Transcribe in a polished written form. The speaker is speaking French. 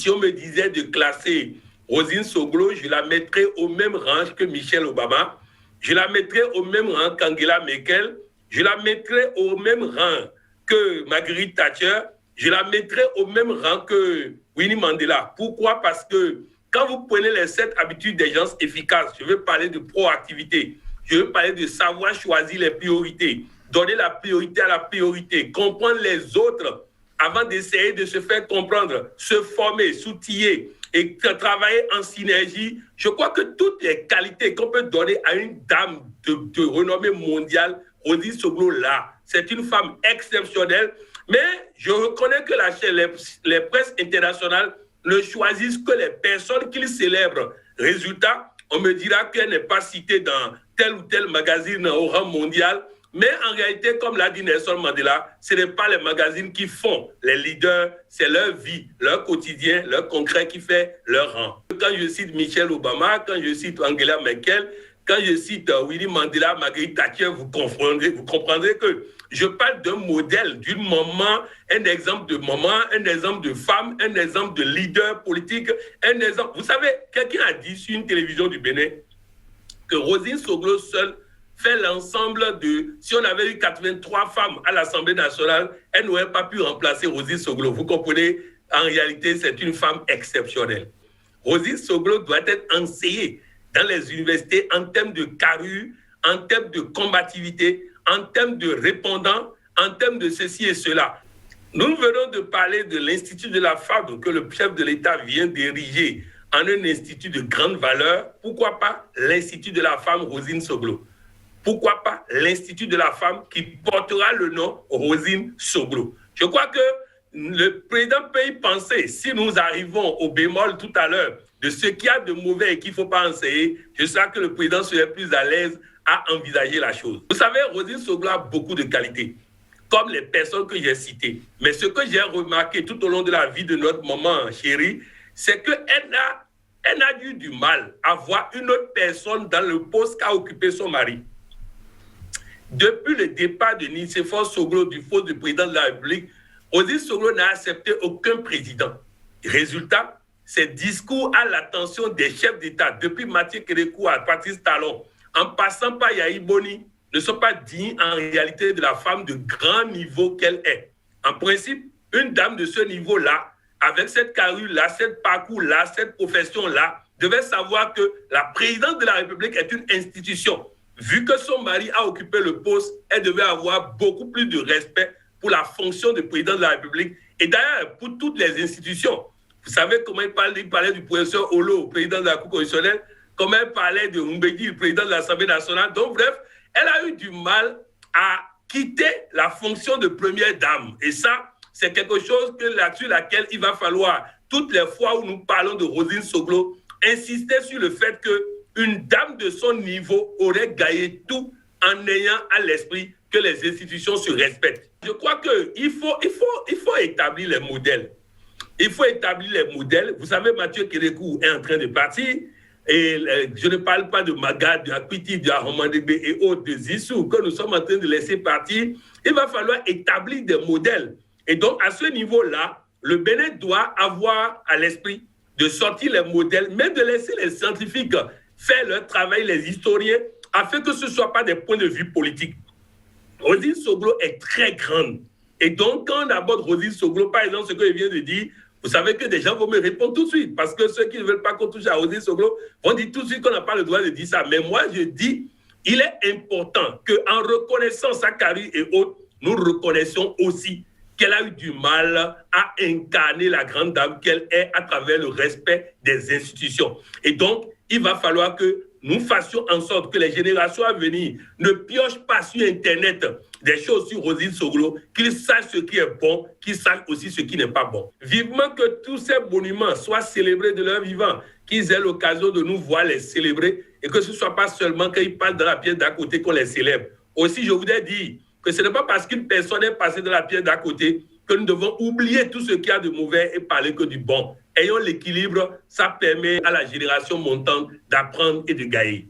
si on me disait de classer Roselyne Soglo, je la mettrais au même rang que Michelle Obama, je la mettrais au même rang qu'Angela Merkel, je la mettrais au même rang que Margaret Thatcher, je la mettrais au même rang que Winnie Mandela. Pourquoi? Parce que quand vous prenez les 7 habitudes des gens efficaces, je veux parler de proactivité, je veux parler de savoir choisir les priorités, donner la priorité à la priorité, comprendre les autres avant d'essayer de se faire comprendre, se former, s'outiller et travailler en synergie. Je crois que toutes les qualités qu'on peut donner à une dame de renommée mondiale, Roselyne Soglo, là, c'est une femme exceptionnelle, mais je reconnais que les presses internationales ne choisissent que les personnes qu'ils célèbrent. Résultat, on me dira qu'elle n'est pas citée dans tel ou tel magazine au rang mondial, mais en réalité, comme l'a dit Nelson Mandela, ce n'est pas les magazines qui font les leaders, c'est leur vie, leur quotidien, leur concret qui fait leur rang. Quand je cite Michelle Obama, quand je cite Angela Merkel, quand je cite Winnie Mandela, Margaret Thatcher, vous comprendrez que je parle d'un modèle, d'une maman, un exemple de maman, un exemple de femme, un exemple de leader politique, un exemple. Vous savez, quelqu'un a dit sur une télévision du Bénin que Roselyne Soglo seule fait l'ensemble de... Si on avait eu 83 femmes à l'Assemblée nationale, elle n'aurait pas pu remplacer Roselyne Soglo. Vous comprenez? En réalité, c'est une femme exceptionnelle. Roselyne Soglo doit être enseignée dans les universités en termes de carrure, en termes de combativité, en termes de répondants, en termes de ceci et cela. Nous venons de parler de l'Institut de la femme que le chef de l'État vient d'ériger en un institut de grande valeur. Pourquoi pas l'Institut de la femme Roselyne Soglo? Pourquoi pas l'Institut de la femme qui portera le nom Roselyne Soglo? Je crois que le président peut y penser. Si nous arrivons au bémol tout à l'heure de ce qu'il y a de mauvais et qu'il ne faut pas enseigner, je sais que le président serait plus à l'aise à envisager la chose. Vous savez, Roselyne Soglo a beaucoup de qualités, comme les personnes que j'ai citées. Mais ce que j'ai remarqué tout au long de la vie de notre maman chérie, c'est qu'elle a eu du mal à voir une autre personne dans le poste qu'a occupé son mari. Depuis le départ de Nicéphore Soglo du poste de président de la République, Roselyne Soglo n'a accepté aucun président. Résultat, ses discours à l'attention des chefs d'État, depuis Mathieu Kérékou à Patrice Talon, en passant par Yahi Boni, ne sont pas dignes en réalité de la femme de grand niveau qu'elle est. En principe, une dame de ce niveau-là, avec cette carrure-là, cette parcours-là, cette profession-là, devait savoir que la présidence de la République est une institution. Vu que son mari a occupé le poste, elle devait avoir beaucoup plus de respect pour la fonction de président de la République et d'ailleurs pour toutes les institutions. Vous savez comment il parlait du professeur Olo, président de la Cour constitutionnelle, comment il parlait de Mbeki, le président de l'Assemblée nationale. Donc bref, elle a eu du mal à quitter la fonction de première dame. Et ça, c'est quelque chose sur laquelle il va falloir, toutes les fois où nous parlons de Roselyne Soglo, insister sur le fait qu'une dame de son niveau aurait gagné tout en ayant à l'esprit que les institutions se respectent. Je crois qu'il faut établir les modèles. Il faut établir les modèles. Vous savez, Mathieu Kérékou est en train de partir. Et je ne parle pas de Magad, de Akwiti, de Aromandébé et autres, de Zissou, que nous sommes en train de laisser partir. Il va falloir établir des modèles. Et donc, à ce niveau-là, le Bénin doit avoir à l'esprit de sortir les modèles, mais de laisser les scientifiques faire leur travail, les historiens, afin que ce ne soit pas des points de vue politiques. Roselyne Soglo est très grande. Et donc, quand on aborde Roselyne Soglo, par exemple, ce que je viens de dire, vous savez que des gens vont me répondre tout de suite, parce que ceux qui ne veulent pas qu'on touche à Roselyne Soglo vont dire tout de suite qu'on n'a pas le droit de dire ça. Mais moi, je dis, il est important qu'en reconnaissant sa carrière et autres, nous reconnaissons aussi qu'elle a eu du mal à incarner la grande dame qu'elle est à travers le respect des institutions. Et donc, il va falloir que nous fassions en sorte que les générations à venir ne piochent pas sur Internet des choses sur Roselyne Soglo, qu'ils sachent ce qui est bon, qu'ils sachent aussi ce qui n'est pas bon. Vivement que tous ces monuments soient célébrés de leur vivant, qu'ils aient l'occasion de nous voir les célébrer et que ce ne soit pas seulement quand ils passent dans la pièce d'à côté qu'on les célèbre. Aussi, je voudrais dire que ce n'est pas parce qu'une personne est passée dans la pièce d'à côté que nous devons oublier tout ce qu'il y a de mauvais et parler que du bon. Ayons l'équilibre, ça permet à la génération montante d'apprendre et de gagner.